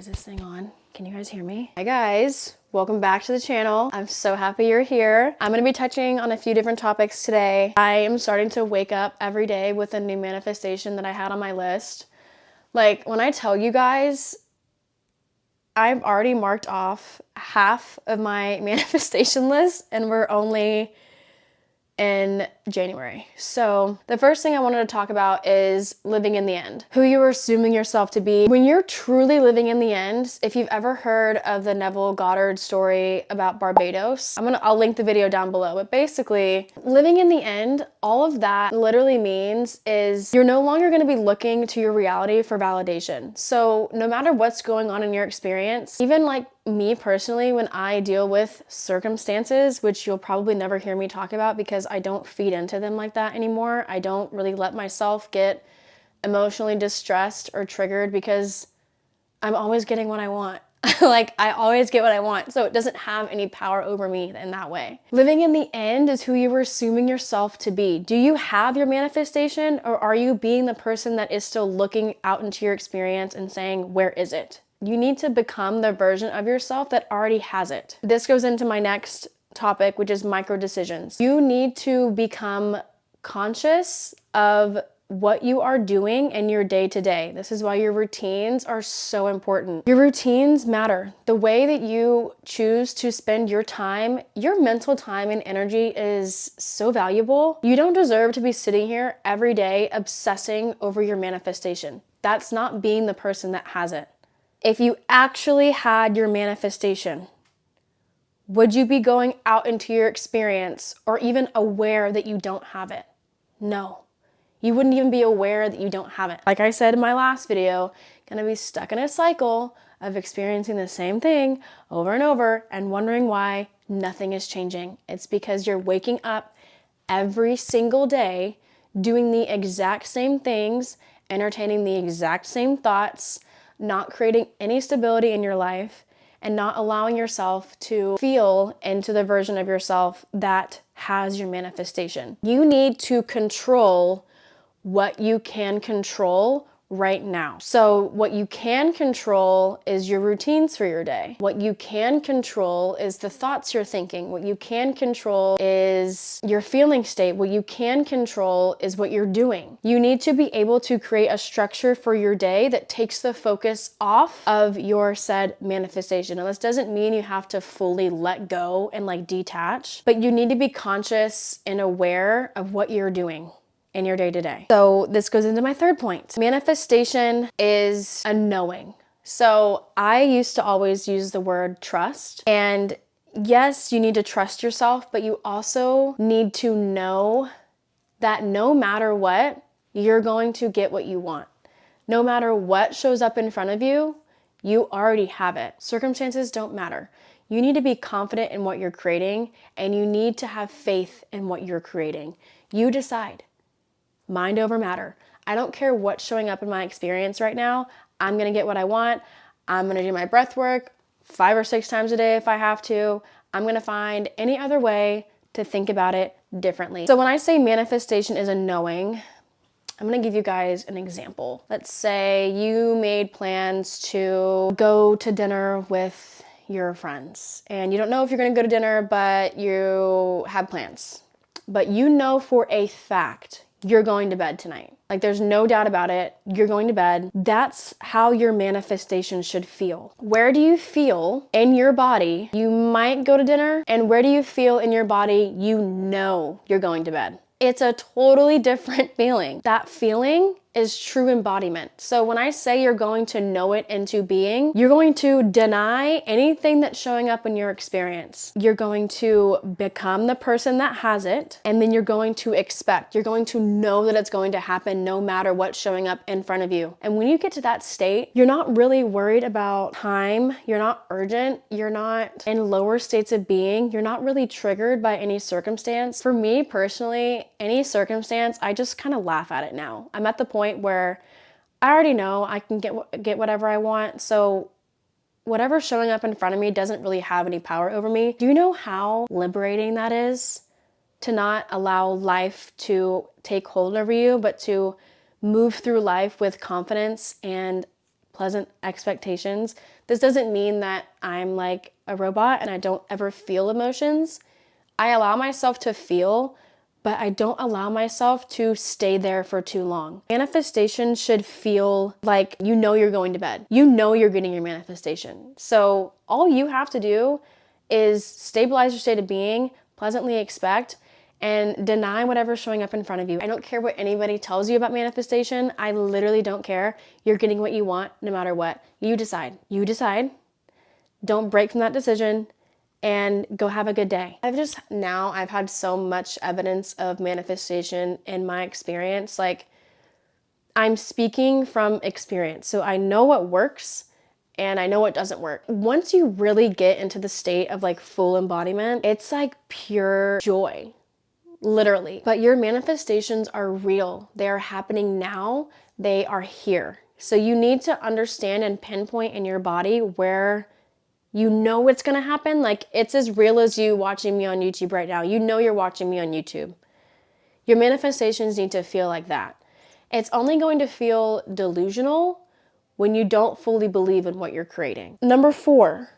Is this thing on? Can you guys hear me? Hi guys, welcome back to the channel. I'm so happy you're here. I'm gonna be touching on a few different topics today. I am starting to wake up every day with a new manifestation that I had on my list. Like, when I tell you guys, I've already marked off half of my manifestation list and we're only in January. So the first thing I wanted to talk about is living in the end, who you are assuming yourself to be. When you're truly living in the end, if you've ever heard of the Neville Goddard story about Barbados, I'll link the video down below, but basically living in the end, all of that literally means is you're no longer going to be looking to your reality for validation. So no matter what's going on in your experience, even like me personally, when I deal with circumstances, which you'll probably never hear me talk about because I don't feed into them like that anymore. I don't really let myself get emotionally distressed or triggered because I'm always getting what I want. Like, I always get what I want, so it doesn't have any power over me in that way. Living in the end is who you were assuming yourself to be. Do you have your manifestation, or are you being the person that is still looking out into your experience and saying, where is it? You need to become the version of yourself that already has it. This goes into my next topic, which is micro decisions. You need to become conscious of what you are doing in your day-to-day. This is why your routines are so important. Your routines matter. The way that you choose to spend your time, your mental time and energy is so valuable. You don't deserve to be sitting here every day obsessing over your manifestation. That's not being the person that has it. If you actually had your manifestation, would you be going out into your experience or even aware that you don't have it? No. You wouldn't even be aware that you don't have it. Like I said in my last video, gonna be stuck in a cycle of experiencing the same thing over and over and wondering why nothing is changing. It's because you're waking up every single day doing the exact same things, entertaining the exact same thoughts, not creating any stability in your life, and not allowing yourself to feel into the version of yourself that has your manifestation. You need to control what you can control right now. So what you can control is your routines for your day. What you can control is the thoughts you're thinking. What you can control is your feeling state. What you can control is what you're doing. You need to be able to create a structure for your day that takes the focus off of your said manifestation. And this doesn't mean you have to fully let go and like detach, but you need to be conscious and aware of what you're doing in your day-to-day. So this goes into my third point. Manifestation is a knowing. So I used to always use the word trust. And yes, you need to trust yourself, but you also need to know that no matter what, you're going to get what you want. No matter what shows up in front of you, you already have it. Circumstances don't matter. You need to be confident in what you're creating, and you need to have faith in what you're creating. You decide. Mind over matter. I don't care what's showing up in my experience right now. I'm gonna get what I want. I'm gonna do my breath work 5 or 6 times a day if I have to. I'm gonna find any other way to think about it differently. So when I say manifestation is a knowing, I'm gonna give you guys an example. Let's say you made plans to go to dinner with your friends and you don't know if you're gonna go to dinner, but you have plans. But you know for a fact you're going to bed tonight. Like, there's no doubt about it. You're going to bed. That's how your manifestation should feel. Where do you feel in your body you might go to dinner? And where do you feel in your body you know you're going to bed? It's a totally different feeling. That feeling is true embodiment. So when I say you're going to know it into being, you're going to deny anything that's showing up in your experience. You're going to become the person that has it, and then you're going to expect. You're going to know that it's going to happen no matter what's showing up in front of you. And when you get to that state, you're not really worried about time. You're not urgent. You're not in lower states of being. You're not really triggered by any circumstance. For me personally, any circumstance, I just kind of laugh at it now. I'm at the point where I already know I can get whatever I want, so whatever's showing up in front of me doesn't really have any power over me. Do you know how liberating that is? To not allow life to take hold over you, but to move through life with confidence and pleasant expectations. This doesn't mean that I'm like a robot and I don't ever feel emotions. I allow myself to feel, but I don't allow myself to stay there for too long. Manifestation should feel like you know you're going to bed. You know you're getting your manifestation. So all you have to do is stabilize your state of being, pleasantly expect, and deny whatever's showing up in front of you. I don't care what anybody tells you about manifestation. I literally don't care. You're getting what you want no matter what. You decide. You decide. Don't break from that decision and go have a good day. I've had so much evidence of manifestation in my experience. Like, I'm speaking from experience. So I know what works and I know what doesn't work. Once you really get into the state of like full embodiment, it's like pure joy, literally. But your manifestations are real. They are happening now. They are here. So you need to understand and pinpoint in your body where you know it's gonna happen. Like, it's as real as you watching me on YouTube right now. You know you're watching me on YouTube. Your manifestations need to feel like that. It's only going to feel delusional when you don't fully believe in what you're creating. Number 4,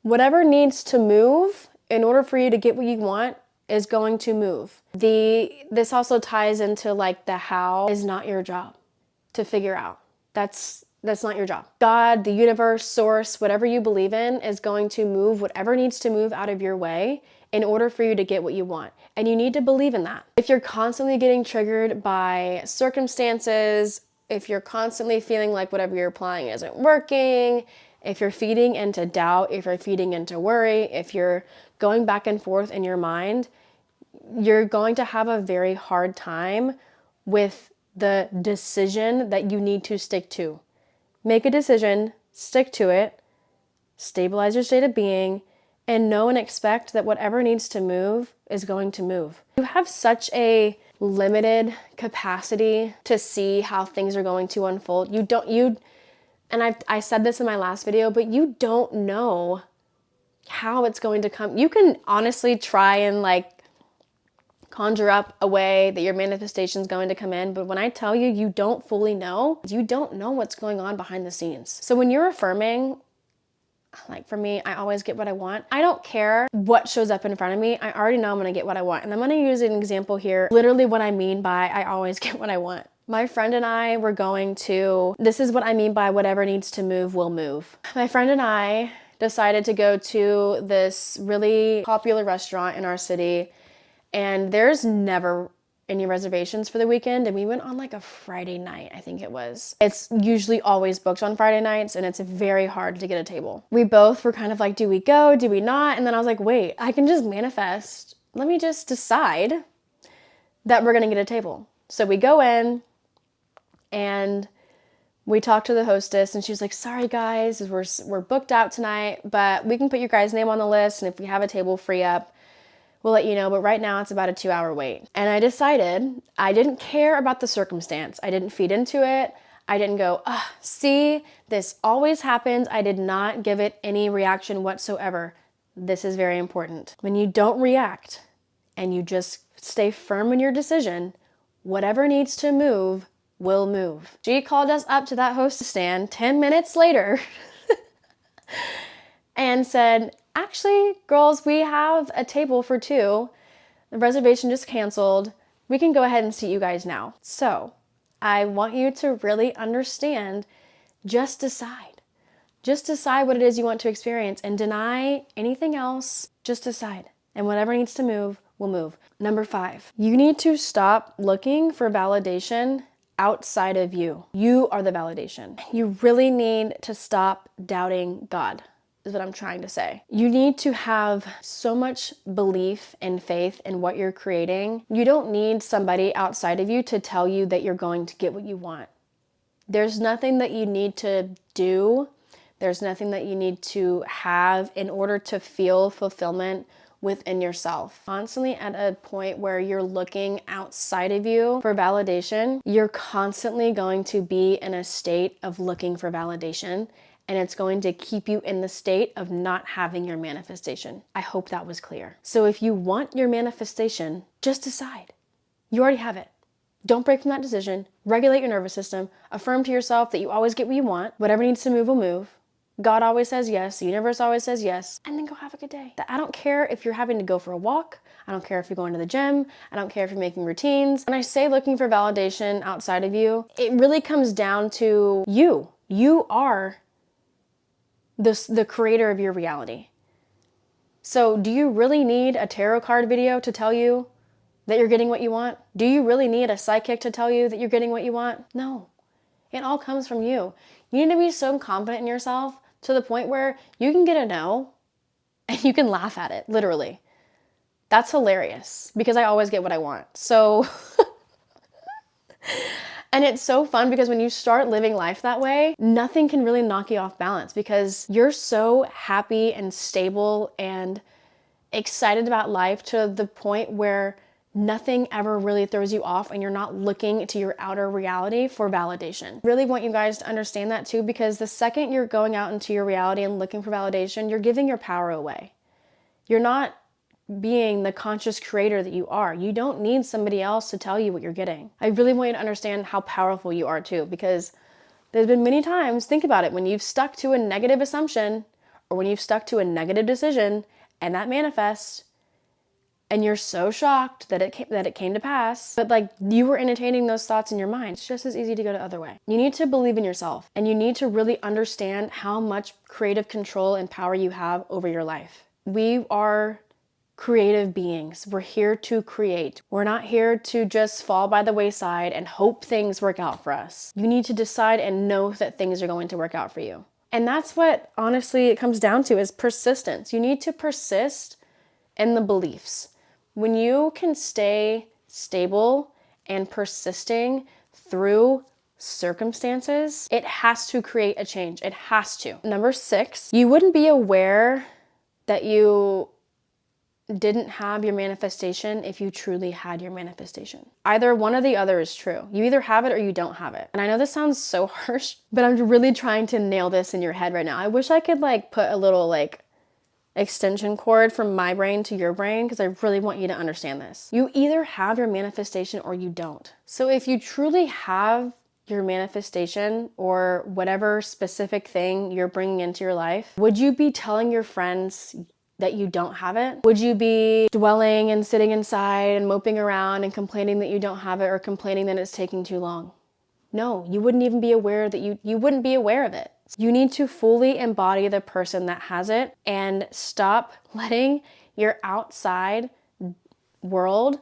whatever needs to move in order for you to get what you want is going to move. This also ties into like the how is not your job to figure out. That's not your job. God, the universe, source, whatever you believe in is going to move whatever needs to move out of your way in order for you to get what you want. And you need to believe in that. If you're constantly getting triggered by circumstances, if you're constantly feeling like whatever you're applying isn't working, if you're feeding into doubt, if you're feeding into worry, if you're going back and forth in your mind, you're going to have a very hard time with the decision that you need to stick to. Make a decision, stick to it, stabilize your state of being, and know and expect that whatever needs to move is going to move. You have such a limited capacity to see how things are going to unfold. I said this in my last video, but you don't know how it's going to come. You can honestly try and like conjure up a way that your manifestation is going to come in. But when I tell you, you don't fully know, you don't know what's going on behind the scenes. So when you're affirming, like for me, I always get what I want. I don't care what shows up in front of me. I already know I'm going to get what I want. And I'm going to use an example here, literally what I mean by I always get what I want. My friend and I were this is what I mean by whatever needs to move will move. My friend and I decided to go to this really popular restaurant in our city, and there's never any reservations for the weekend. And we went on like a Friday night, I think it was. It's usually always booked on Friday nights and it's very hard to get a table. We both were kind of like, do we go? Do we not? And then I was like, wait, I can just manifest. Let me just decide that we're gonna get a table. So we go in and we talked to the hostess and she was like, sorry guys, we're booked out tonight, but we can put your guys' name on the list. And if we have a table free up, we'll let you know, but right now it's about a 2-hour wait. And I decided I didn't care about the circumstance. I didn't feed into it. I didn't go, see, this always happens. I did not give it any reaction whatsoever. This is very important. When you don't react and you just stay firm in your decision, whatever needs to move will move. She called us up to that hostess stand 10 minutes later and said, actually, girls, we have a table for 2. The reservation just canceled. We can go ahead and seat you guys now. So I want you to really understand, just decide. Just decide what it is you want to experience and deny anything else. Just decide. And whatever needs to move will move. Number 5, you need to stop looking for validation outside of you. You are the validation. You really need to stop doubting God, is what I'm trying to say. You need to have so much belief and faith in what you're creating. You don't need somebody outside of you to tell you that you're going to get what you want. There's nothing that you need to do. There's nothing that you need to have in order to feel fulfillment within yourself. Constantly at a point where you're looking outside of you for validation, you're constantly going to be in a state of looking for validation, and it's going to keep you in the state of not having your manifestation. I hope that was clear. So if you want your manifestation, just decide. You already have it. Don't break from that decision. Regulate your nervous system. Affirm to yourself that you always get what you want. Whatever needs to move will move. God always says yes. The universe always says yes. And then go have a good day. I don't care if you're having to go for a walk. I don't care if you're going to the gym. I don't care if you're making routines. When I say looking for validation outside of you, it really comes down to you. You are the creator of your reality. So do you really need a tarot card video to tell you that you're getting what you want? Do you really need a psychic to tell you that you're getting what you want? No. It all comes from you. You need to be so confident in yourself to the point where you can get a no and you can laugh at it, literally. That's hilarious because I always get what I want. So, and it's so fun because when you start living life that way, nothing can really knock you off balance because you're so happy and stable and excited about life to the point where nothing ever really throws you off and you're not looking to your outer reality for validation. Really want you guys to understand that too, because the second you're going out into your reality and looking for validation, you're giving your power away. You're not being the conscious creator that you are. You don't need somebody else to tell you what you're getting. I really want you to understand how powerful you are too, because there's been many times, think about it, when you've stuck to a negative assumption or when you've stuck to a negative decision and that manifests, and you're so shocked that it came to pass, but like you were entertaining those thoughts in your mind. It's just as easy to go the other way. You need to believe in yourself and you need to really understand how much creative control and power you have over your life. We are creative beings. We're here to create. We're not here to just fall by the wayside and hope things work out for us. You need to decide and know that things are going to work out for you. And that's what honestly it comes down to is persistence. You need to persist in the beliefs. When you can stay stable and persisting through circumstances, it has to create a change. It has to. Number 6, you wouldn't be aware that you didn't have your manifestation if you truly had your manifestation. Either one or the other is true. You either have it or you don't have it. And I know this sounds so harsh, but I'm really trying to nail this in your head right now. I wish I could put a little extension cord from my brain to your brain because I really want you to understand this. You either have your manifestation or you don't. So if you truly have your manifestation or whatever specific thing you're bringing into your life, would you be telling your friends that you don't have it? Would you be dwelling and sitting inside and moping around and complaining that you don't have it or complaining that it's taking too long? No, you wouldn't even be aware that you wouldn't be aware of it. You need to fully embody the person that has it and stop letting your outside world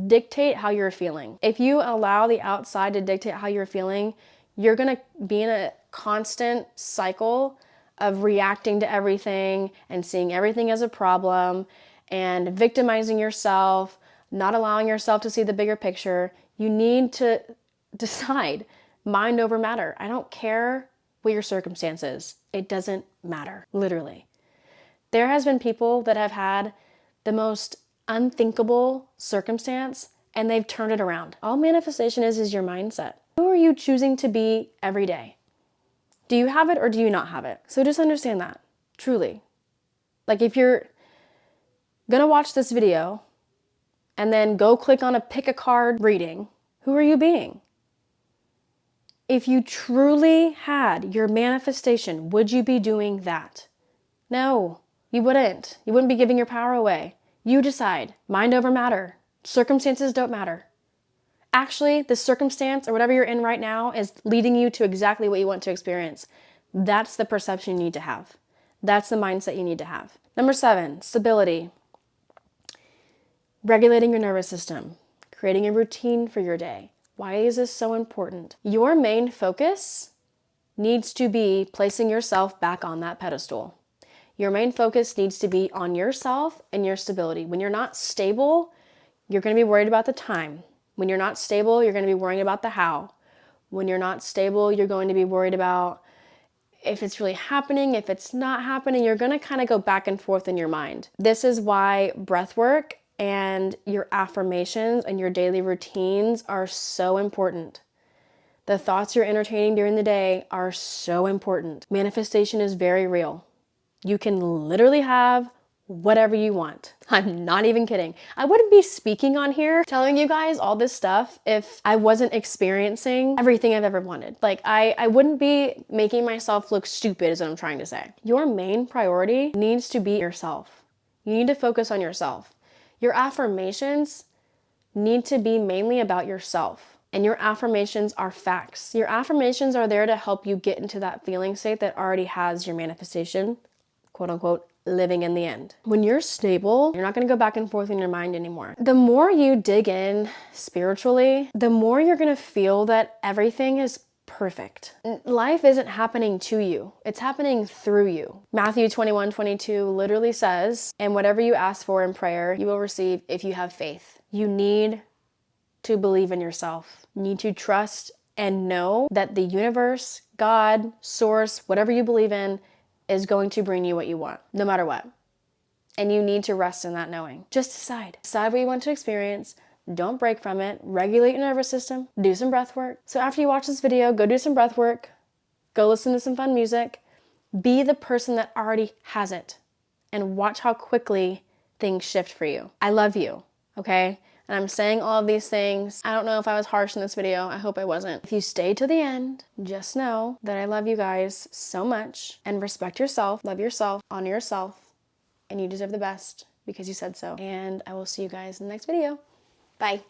dictate how you're feeling. If you allow the outside to dictate how you're feeling, you're gonna be in a constant cycle of reacting to everything and seeing everything as a problem and victimizing yourself, not allowing yourself to see the bigger picture. You need to decide, mind over matter. I don't care what your circumstances, it doesn't matter, literally. There has been people that have had the most unthinkable circumstance and they've turned it around. All manifestation is your mindset. Who are you choosing to be every day? Do you have it or do you not have it? So just understand that, truly. If you're gonna watch this video and then go click on a pick a card reading, who are you being? If you truly had your manifestation, would you be doing that? No, you wouldn't. You wouldn't be giving your power away. You decide. Mind over matter. Circumstances don't matter. Actually, the circumstance or whatever you're in right now is leading you to exactly what you want to experience. That's the perception you need to have. That's the mindset you need to have. Number 7, stability. Regulating your nervous system. Creating a routine for your day. Why is this so important? Your main focus needs to be placing yourself back on that pedestal. Your main focus needs to be on yourself and your stability. When you're not stable, you're going to be worried about the time. When you're not stable, you're going to be worrying about the how. When you're not stable, you're going to be worried about if it's really happening, if it's not happening. You're going to kind of go back and forth in your mind. This is why breath work and your affirmations and your daily routines are so important. The thoughts you're entertaining during the day are so important. Manifestation is very real. You can literally have whatever you want. I'm not even kidding. I wouldn't be speaking on here telling you guys all this stuff if I wasn't experiencing everything I've ever wanted. Like I wouldn't be making myself look stupid is what I'm trying to say. Your main priority needs to be yourself. You need to focus on yourself. Your affirmations need to be mainly about yourself. And your affirmations are facts. Your affirmations are there to help you get into that feeling state that already has your manifestation, quote unquote, living in the end. When you're stable, you're not going to go back and forth in your mind anymore. The more you dig in spiritually, the more you're going to feel that everything is perfect. Life isn't happening to you. It's happening through you. Matthew 21:22 literally says, and whatever you ask for in prayer, you will receive if you have faith. You need to believe in yourself. You need to trust and know that the universe, God, source, whatever you believe in, is going to bring you what you want, no matter what. And you need to rest in that knowing. Just decide. Decide what you want to experience. Don't break from it. Regulate your nervous system. Do some breath work. So after you watch this video, go do some breath work. Go listen to some fun music. Be the person that already has it. And watch how quickly things shift for you. I love you, okay? And I'm saying all of these things. I don't know if I was harsh in this video. I hope I wasn't. If you stay to the end, just know that I love you guys so much and respect yourself, love yourself, honor yourself, and you deserve the best because you said so. And I will see you guys in the next video. Bye.